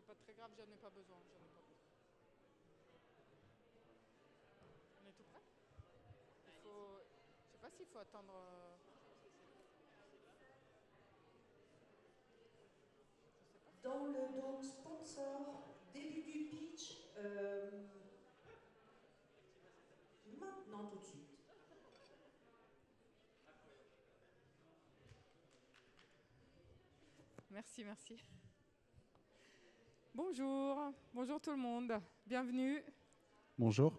c'est pas très grave, j'en ai pas besoin. J'en ai pas besoin. On est tout prêt? Il faut... Je sais pas s'il faut attendre. Je sais pas. Dans le doc sponsor, début du pitch, maintenant tout de suite. Merci, merci. Bonjour, bonjour tout le monde. Bienvenue. Bonjour.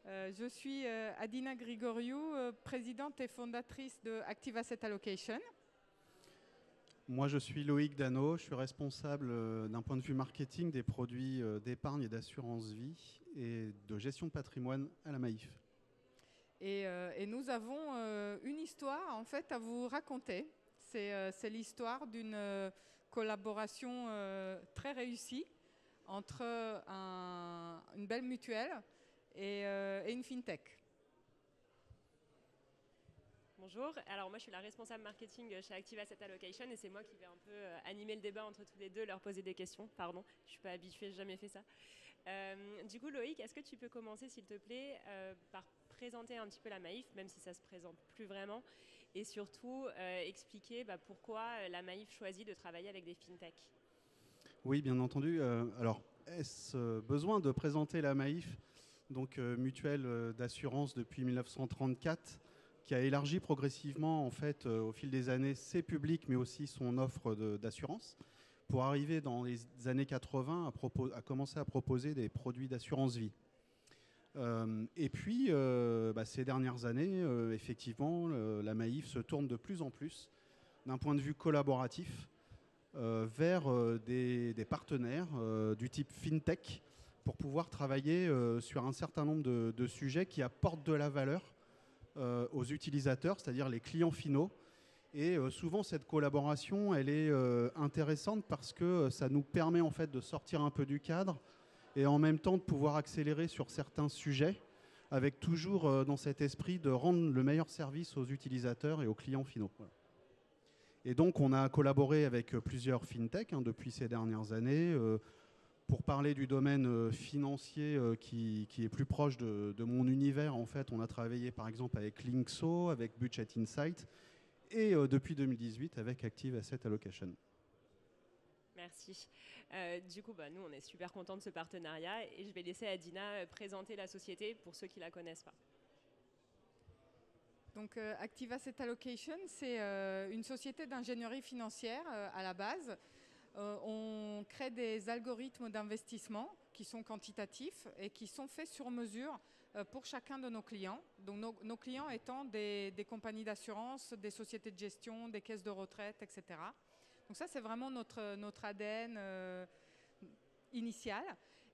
Je suis Adina Grigoriou, présidente et fondatrice de Active Asset Allocation. Moi, je suis Loïc Dano. Je suis responsable d'un point de vue marketing des produits d'épargne et d'assurance vie et de gestion de patrimoine à la Maïf. Et nous avons une histoire en fait à vous raconter. C'est l'histoire d'une collaboration très réussie entre une belle mutuelle et une fintech. Bonjour, alors moi je suis la responsable marketing chez Active Asset Allocation et c'est moi qui vais un peu animer le débat entre tous les deux, leur poser des questions. Pardon, je ne suis pas habituée, j'ai jamais fait ça. Du coup Loïc, est-ce que tu peux commencer s'il te plaît par présenter un petit peu la Maïf, même si ça ne se présente plus vraiment, et surtout expliquer pourquoi la Maïf choisit de travailler avec des fintechs. Oui, bien entendu. Alors, est-ce besoin de présenter la Maïf, donc mutuelle d'assurance depuis 1934, qui a élargi progressivement en fait au fil des années ses publics mais aussi son offre d'assurance pour arriver dans les années 80 à commencer à proposer des produits d'assurance vie. Et puis ces dernières années, effectivement, la Maïf se tourne de plus en plus d'un point de vue collaboratif vers des partenaires du type FinTech pour pouvoir travailler sur un certain nombre de sujets qui apportent de la valeur aux utilisateurs, c'est-à-dire les clients finaux. Et souvent, cette collaboration, elle est intéressante parce que ça nous permet en fait de sortir un peu du cadre et en même temps de pouvoir accélérer sur certains sujets avec toujours dans cet esprit de rendre le meilleur service aux utilisateurs et aux clients finaux. Voilà. Et donc, on a collaboré avec plusieurs fintech depuis ces dernières années. Pour parler du domaine financier qui est plus proche de mon univers, en fait, on a travaillé par exemple avec Linkso, avec Budget Insight et depuis 2018 avec Active Asset Allocation. Merci. Du coup, nous, on est super contents de ce partenariat et je vais laisser Adina présenter la société pour ceux qui ne la connaissent pas. Donc, Active Asset Allocation, c'est une société d'ingénierie financière à la base. On crée des algorithmes d'investissement qui sont quantitatifs et qui sont faits sur mesure pour chacun de nos clients. Donc nos clients étant des compagnies d'assurance, des sociétés de gestion, des caisses de retraite, etc. Donc ça, c'est vraiment notre ADN initial.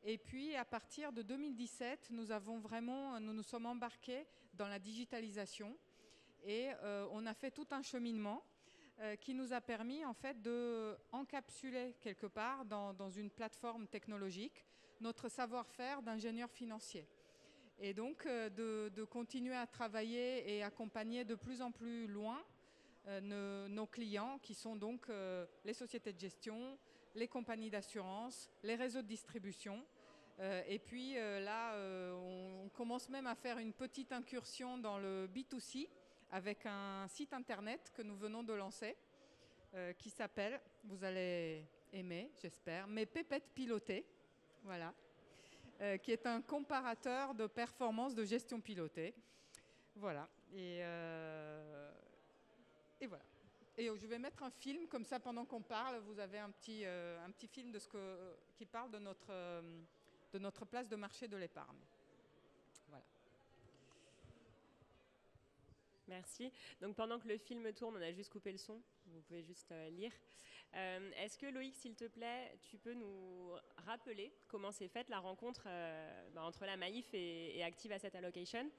Et puis à partir de 2017, nous nous sommes embarqués dans la digitalisation et on a fait tout un cheminement qui nous a permis en fait de encapsuler quelque part dans une plateforme technologique notre savoir-faire d'ingénieur financier. Et donc de continuer à travailler et accompagner de plus en plus loin nos clients qui sont donc les sociétés de gestion, les compagnies d'assurance, les réseaux de distribution. Et puis là, on commence même à faire une petite incursion dans le B2C avec un site internet que nous venons de lancer qui s'appelle, vous allez aimer, j'espère, Mes pépettes pilotées, voilà, qui est un comparateur de performance de gestion pilotée. Voilà. Et voilà. Et je vais mettre un film, comme ça pendant qu'on parle, vous avez un petit film qui parle de notre place de marché de l'épargne. Voilà. Merci. Donc pendant que le film tourne, on a juste coupé le son. Vous pouvez juste lire. Est-ce que Loïc, s'il te plaît, tu peux nous rappeler comment s'est faite la rencontre entre la Maïf et Active Asset Allocation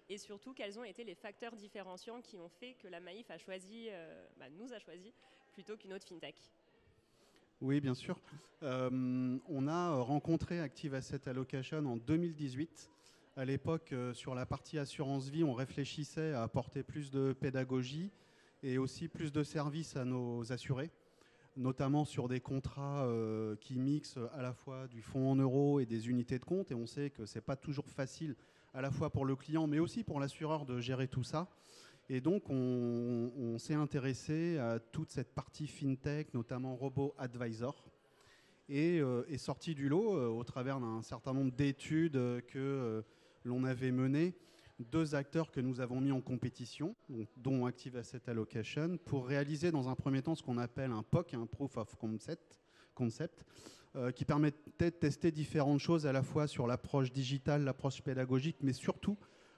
et surtout quels ont été les facteurs différenciants qui ont fait que la Maïf nous a choisi plutôt qu'une autre fintech? Oui, bien sûr. On a rencontré Active Asset Allocation en 2018. À l'époque, sur la partie assurance vie, on réfléchissait à apporter plus de pédagogie et aussi plus de services à nos assurés. notamment sur des contrats qui mixent à la fois du fonds en euros et des unités de compte. Et on sait que ce n'est pas toujours facile, à la fois pour le client, mais aussi pour l'assureur de gérer tout ça. Et donc, on s'est intéressé à toute cette partie FinTech, notamment Robo Advisor, et est sorti du lot au travers d'un certain nombre d'études que l'on avait menées. 2 acteurs que nous avons mis en compétition, dont Active Asset Allocation, pour réaliser dans un premier temps ce qu'on appelle un POC, un Proof of Concept, qui permettait de tester différentes choses à la fois sur l'approche digitale, l'approche pédagogique, mais surtout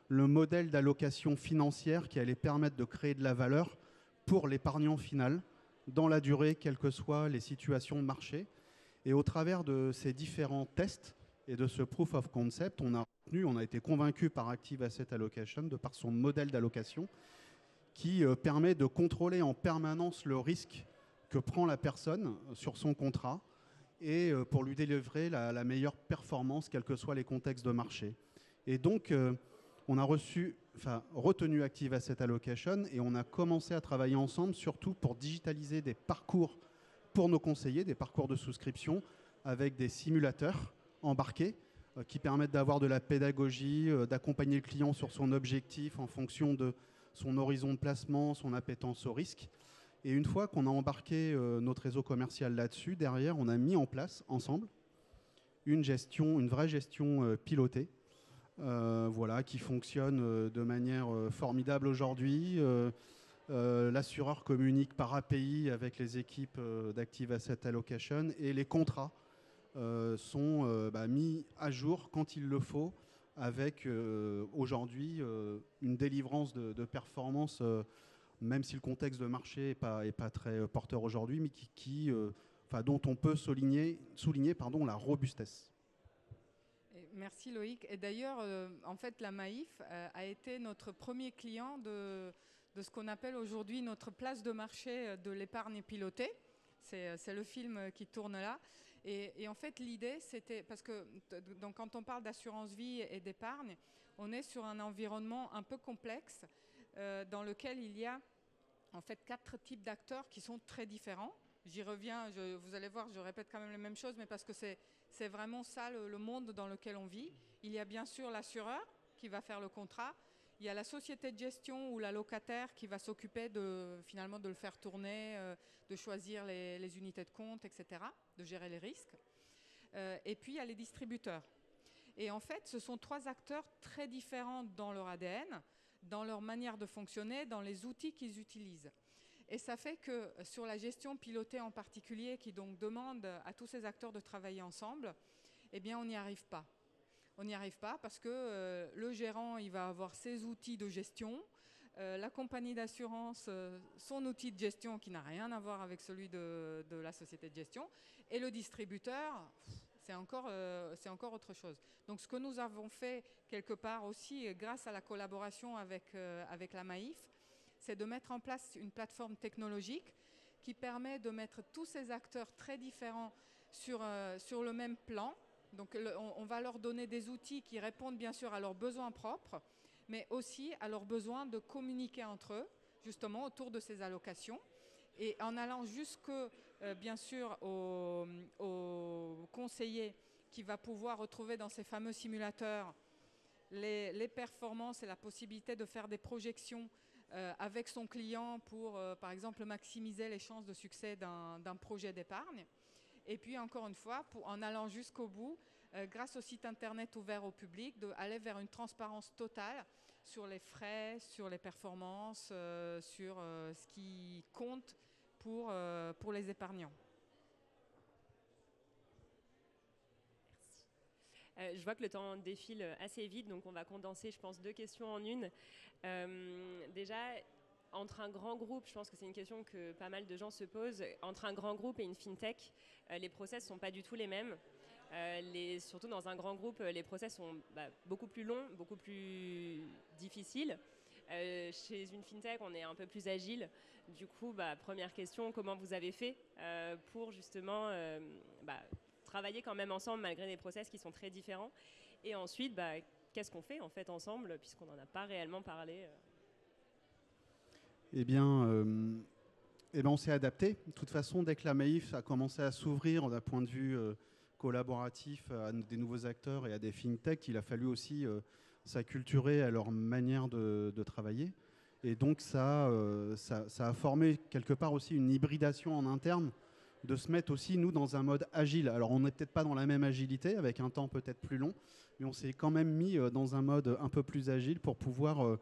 le modèle d'allocation financière qui allait permettre de créer de la valeur pour l'épargnant final dans la durée, quelles que soient les situations de marché. Et au travers de ces différents tests et de ce Proof of Concept, on a été convaincu par Active Asset Allocation, de par son modèle d'allocation, qui permet de contrôler en permanence le risque que prend la personne sur son contrat et pour lui délivrer la meilleure performance, quels que soient les contextes de marché. Et donc, on a retenu Active Asset Allocation et on a commencé à travailler ensemble, surtout pour digitaliser des parcours pour nos conseillers, des parcours de souscription avec des simulateurs embarqués qui permettent d'avoir de la pédagogie, d'accompagner le client sur son objectif en fonction de son horizon de placement, son appétence au risque. Et une fois qu'on a embarqué notre réseau commercial là-dessus, derrière, on a mis en place ensemble une vraie gestion pilotée, qui fonctionne de manière formidable aujourd'hui. L'assureur communique par API avec les équipes d'Active Asset Allocation et les contrats sont mis à jour quand il le faut avec aujourd'hui une délivrance de performance, même si le contexte de marché n'est pas très porteur aujourd'hui, mais dont on peut souligner la robustesse. Merci Loïc. Et d'ailleurs, en fait, la Maïf a été notre premier client de ce qu'on appelle aujourd'hui notre place de marché de l'épargne pilotée. C'est le film qui tourne là. Et en fait, l'idée, c'était... Parce que donc, quand on parle d'assurance vie et d'épargne, on est sur un environnement un peu complexe dans lequel il y a en fait 4 types d'acteurs qui sont très différents. J'y reviens, vous allez voir, je répète quand même les mêmes choses, mais parce que c'est vraiment ça le monde dans lequel on vit. Il y a bien sûr l'assureur qui va faire le contrat. Il y a la société de gestion ou la locataire qui va s'occuper finalement de le faire tourner, de choisir les unités de compte, etc., de gérer les risques. Et puis il y a les distributeurs. Et en fait, ce sont 3 acteurs très différents dans leur ADN, dans leur manière de fonctionner, dans les outils qu'ils utilisent. Et ça fait que sur la gestion pilotée en particulier, qui donc demande à tous ces acteurs de travailler ensemble, eh bien on n'y arrive pas. On n'y arrive pas parce que le gérant, il va avoir ses outils de gestion, la compagnie d'assurance, son outil de gestion qui n'a rien à voir avec celui de la société de gestion, et le distributeur, c'est encore autre chose. Donc ce que nous avons fait quelque part aussi grâce à la collaboration avec la Maïf, c'est de mettre en place une plateforme technologique qui permet de mettre tous ces acteurs très différents sur le même plan. Donc on va leur donner des outils qui répondent bien sûr à leurs besoins propres, mais aussi à leurs besoins de communiquer entre eux, justement autour de ces allocations. Et en allant jusque, bien sûr, au conseiller qui va pouvoir retrouver dans ces fameux simulateurs les performances et la possibilité de faire des projections avec son client pour, par exemple, maximiser les chances de succès d'un projet d'épargne. Et puis, encore une fois, en allant jusqu'au bout, grâce au site internet ouvert au public, d'aller vers une transparence totale sur les frais, sur les performances, sur ce qui compte pour les épargnants. Je vois que le temps défile assez vite, donc on va condenser, je pense, 2 questions en une. Déjà, entre un grand groupe, je pense que c'est une question que pas mal de gens se posent, entre un grand groupe et une fintech, les process ne sont pas du tout les mêmes. Surtout dans un grand groupe, les process sont beaucoup plus longs, beaucoup plus difficiles. Chez une fintech, on est un peu plus agile. Du coup, première question, comment vous avez fait pour justement travailler quand même ensemble malgré des process qui sont très différents? Et ensuite, qu'est-ce qu'on fait en fait ensemble puisqu'on n'en a pas réellement parlé? Eh bien, eh ben, on s'est adapté. De toute façon, dès que la Maïf a commencé à s'ouvrir d'un point de vue collaboratif à des nouveaux acteurs et à des fintechs, il a fallu aussi s'acculturer à leur manière de travailler. Et donc ça a formé quelque part aussi une hybridation en interne de se mettre aussi, nous, dans un mode agile. Alors on n'est peut-être pas dans la même agilité, avec un temps peut-être plus long, mais on s'est quand même mis dans un mode un peu plus agile pour pouvoir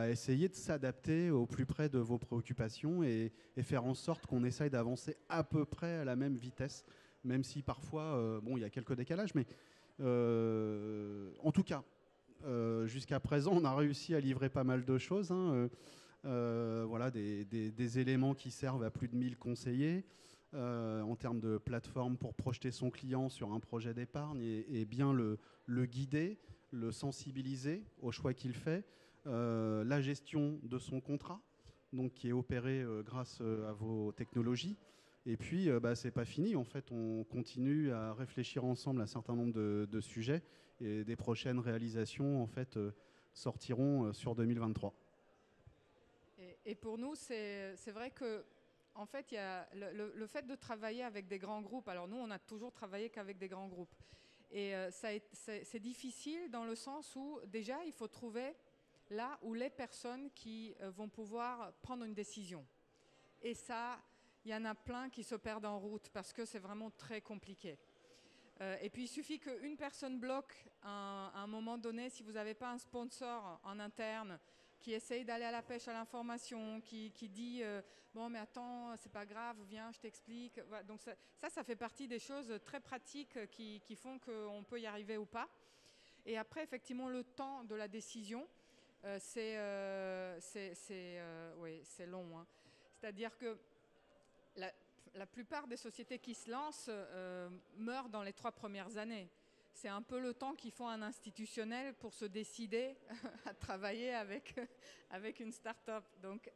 essayer de s'adapter au plus près de vos préoccupations et faire en sorte qu'on essaye d'avancer à peu près à la même vitesse, même si parfois, il y a quelques décalages, mais en tout cas, jusqu'à présent, on a réussi à livrer pas mal de choses, hein, voilà, des éléments qui servent à plus de 1000 conseillers, en termes de plateforme pour projeter son client sur un projet d'épargne et bien le guider, le sensibiliser au choix qu'il fait, la gestion de son contrat, donc qui est opérée grâce à vos technologies. Et puis, c'est pas fini. En fait, on continue à réfléchir ensemble à un certain nombre de sujets et des prochaines réalisations en fait sortiront sur 2023. Et pour nous, c'est vrai que en fait, il y a le fait de travailler avec des grands groupes. Alors nous, on a toujours travaillé qu'avec des grands groupes. Et c'est difficile dans le sens où déjà, il faut trouver là où les personnes qui vont pouvoir prendre une décision. Et ça, il y en a plein qui se perdent en route parce que c'est vraiment très compliqué. Et puis il suffit qu'une personne bloque à un moment donné, si vous n'avez pas un sponsor en interne qui essaye d'aller à la pêche à l'information, qui dit bon mais attends, c'est pas grave, viens, je t'explique. Voilà, donc ça fait partie des choses très pratiques qui font qu'on peut y arriver ou pas. Et après, effectivement, le temps de la décision, c'est long. Hein. C'est-à-dire que la plupart des sociétés qui se lancent meurent dans les 3 premières années. C'est un peu le temps qu'il faut un institutionnel pour se décider à travailler avec une start-up. Donc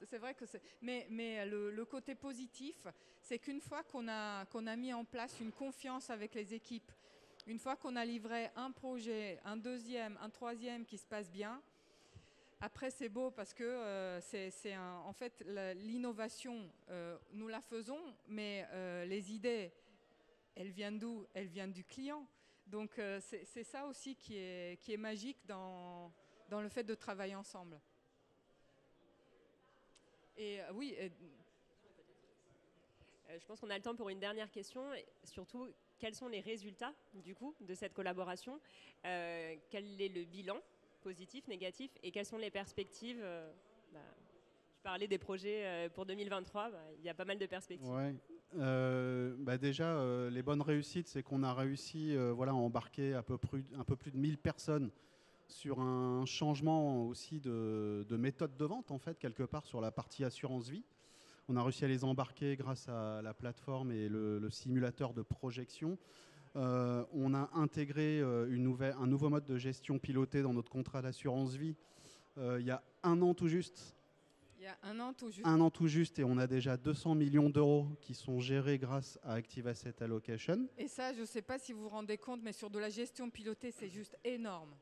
c'est vrai que c'est... Mais le côté positif, c'est qu'une fois qu'on a mis en place une confiance avec les équipes, une fois qu'on a livré un projet, un deuxième, un troisième qui se passe bien, après, c'est beau parce que en fait, l'innovation, nous la faisons, mais les idées, elles viennent d'où? Elles viennent du client. Donc, c'est ça aussi qui est magique dans le fait de travailler ensemble. Et oui. Je pense qu'on a le temps pour une dernière question. Et surtout, quels sont les résultats, du coup, de cette collaboration? Quel est le bilan? Positif, négatif, et quelles sont les perspectives? Je parlais des projets pour 2023, il y a pas mal de perspectives. Ouais. Déjà, les bonnes réussites, c'est qu'on a réussi à embarquer un peu plus de 1000 personnes sur un changement aussi de méthode de vente, en fait, quelque part sur la partie assurance vie. On a réussi à les embarquer grâce à la plateforme et le simulateur de projection. On a intégré un nouveau mode de gestion piloté dans notre contrat d'assurance vie il y a un an tout juste. Il y a un an tout juste. Un an tout juste, et on a déjà 200 millions d'euros qui sont gérés grâce à Active Asset Allocation. Et ça, je ne sais pas si vous vous rendez compte, mais sur de la gestion pilotée, c'est juste énorme.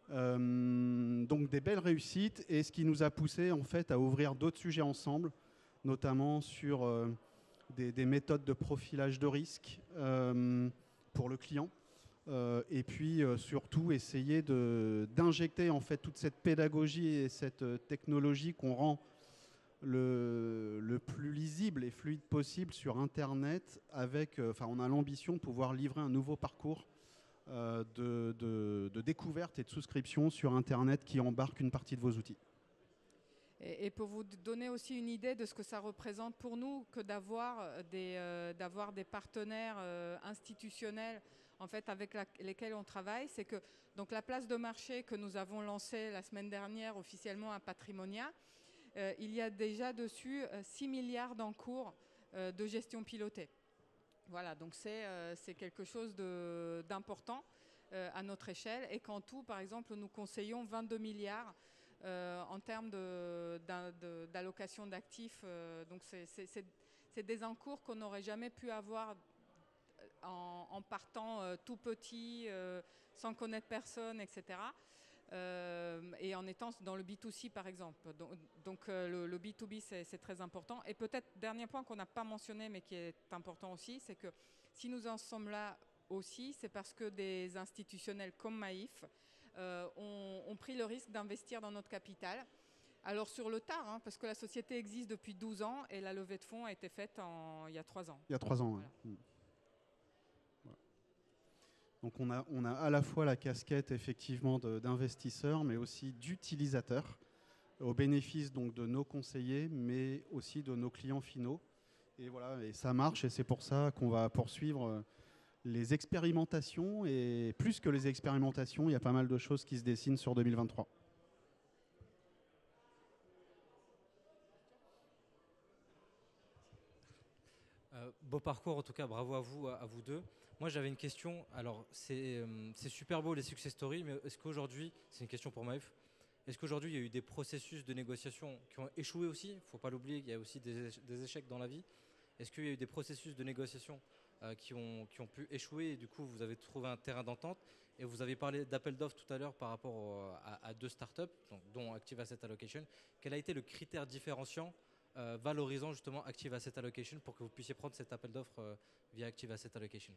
Donc des belles réussites, et ce qui nous a poussé en fait à ouvrir d'autres sujets ensemble, notamment sur des méthodes de profilage de risque pour le client. Et puis surtout essayer d'injecter en fait toute cette pédagogie et cette technologie qu'on rend le plus lisible et fluide possible sur Internet. On a l'ambition de pouvoir livrer un nouveau parcours de découverte et de souscription sur Internet qui embarque une partie de vos outils. Et pour vous donner aussi une idée de ce que ça représente pour nous que d'avoir des partenaires institutionnels en fait, avec lesquels on travaille, c'est que donc, la place de marché que nous avons lancée la semaine dernière officiellement à Patrimonia, il y a déjà dessus 6 milliards d'encours de gestion pilotée. Voilà, donc c'est quelque chose d'important à notre échelle, et qu'en tout, par exemple, nous conseillons 22 milliards en termes d'allocation d'actifs. Donc c'est des encours qu'on n'aurait jamais pu avoir en partant tout petit, sans connaître personne, etc. et en étant dans le B2C par exemple. Donc le B2B c'est très important. Et peut-être dernier point qu'on n'a pas mentionné mais qui est important aussi, c'est que si nous en sommes là aussi, c'est parce que des institutionnels comme Maïf ont pris le risque d'investir dans notre capital. Alors sur le tard, hein, parce que la société existe depuis 12 ans et la levée de fonds a été faite il y a 3 ans. Il y a 3 ans, voilà. Ouais. Voilà. Donc on a à la fois la casquette effectivement d'investisseurs, mais aussi d'utilisateurs, au bénéfice donc de nos conseillers, mais aussi de nos clients finaux. Et voilà, et ça marche, et c'est pour ça qu'on va poursuivre les expérimentations, et plus que les expérimentations, il y a pas mal de choses qui se dessinent sur 2023. Beau parcours, en tout cas, bravo à vous deux. Moi, j'avais une question. Alors, c'est super beau les success stories, mais est-ce qu'aujourd'hui, c'est une question pour Maïf, est-ce qu'aujourd'hui, il y a eu des processus de négociation qui ont échoué aussi? Il ne faut pas l'oublier, il y a aussi des échecs dans la vie. Est-ce qu'il y a eu des processus de négociation qui ont pu échouer et du coup, vous avez trouvé un terrain d'entente? Et vous avez parlé d'appel d'offres tout à l'heure par rapport à 2 startups, donc, dont Active Asset Allocation. Quel a été le critère différenciant valorisant justement Active Asset Allocation pour que vous puissiez prendre cet appel d'offres via Active Asset Allocation?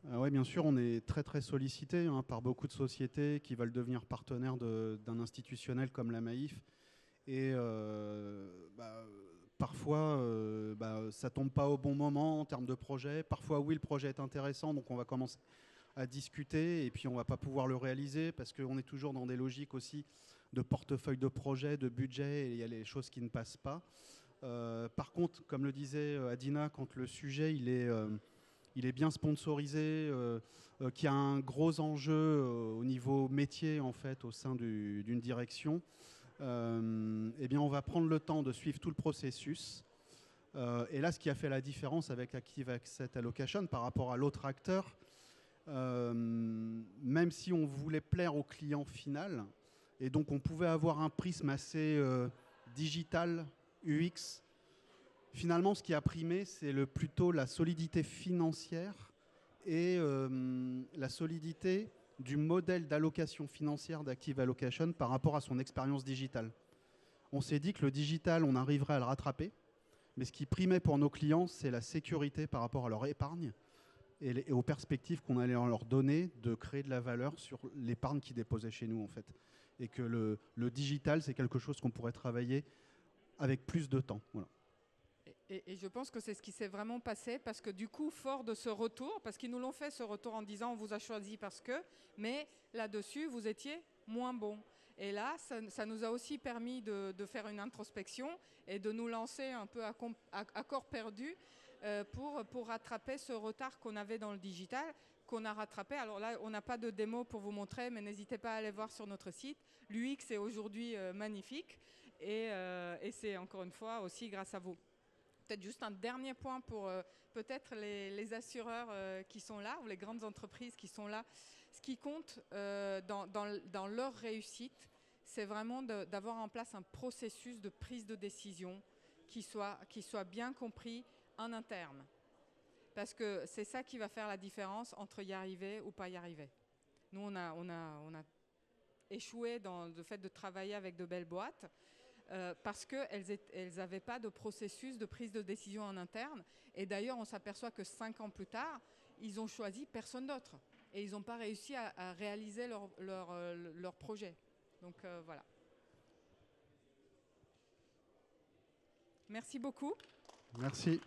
Oui, bien sûr, on est très très sollicité par beaucoup de sociétés qui veulent devenir partenaires d'un institutionnel comme la Maïf. Et parfois, ça tombe pas au bon moment en termes de projet. Parfois, oui, le projet est intéressant, donc on va commencer à discuter et puis on va pas pouvoir le réaliser parce qu'on est toujours dans des logiques aussi de portefeuille de projet, de budget, et il y a les choses qui ne passent pas. Par contre, comme le disait Adina, quand le sujet il est bien sponsorisé, qu'il y a un gros enjeu au niveau métier en fait au sein d'une direction, eh bien on va prendre le temps de suivre tout le processus. Et là, ce qui a fait la différence avec Active Asset Allocation par rapport à l'autre acteur, même si on voulait plaire au client final, et donc on pouvait avoir un prisme assez digital, UX, finalement ce qui a primé, c'est plutôt la solidité financière et la solidité du modèle d'allocation financière d'Active Allocation par rapport à son expérience digitale. On s'est dit que le digital, on arriverait à le rattraper, mais ce qui primait pour nos clients, c'est la sécurité par rapport à leur épargne et aux perspectives qu'on allait leur donner de créer de la valeur sur l'épargne qu'ils déposaient chez nous en fait. Et que le digital, c'est quelque chose qu'on pourrait travailler avec plus de temps. Voilà. Et je pense que c'est ce qui s'est vraiment passé parce que du coup, fort de ce retour, parce qu'ils nous l'ont fait ce retour en disant on vous a choisi parce que, mais là-dessus, vous étiez moins bon. Et là, ça nous a aussi permis de faire une introspection et de nous lancer un peu à corps perdu pour rattraper ce retard qu'on avait dans le digital, qu'on a rattrapé. Alors là, on n'a pas de démo pour vous montrer, mais n'hésitez pas à aller voir sur notre site. L'UX est aujourd'hui magnifique et c'est encore une fois aussi grâce à vous. Peut-être juste un dernier point pour peut-être les assureurs qui sont là ou les grandes entreprises qui sont là. Ce qui compte dans leur réussite, c'est vraiment d'avoir en place un processus de prise de décision qui soit bien compris en interne. Parce que c'est ça qui va faire la différence entre y arriver ou pas y arriver. Nous, on a échoué dans le fait de travailler avec de belles boîtes. Parce qu'elles n'avaient pas de processus de prise de décision en interne. Et d'ailleurs, on s'aperçoit que 5 ans plus tard, ils ont choisi personne d'autre. Et ils n'ont pas réussi à réaliser leur projet. Donc voilà. Merci beaucoup. Merci.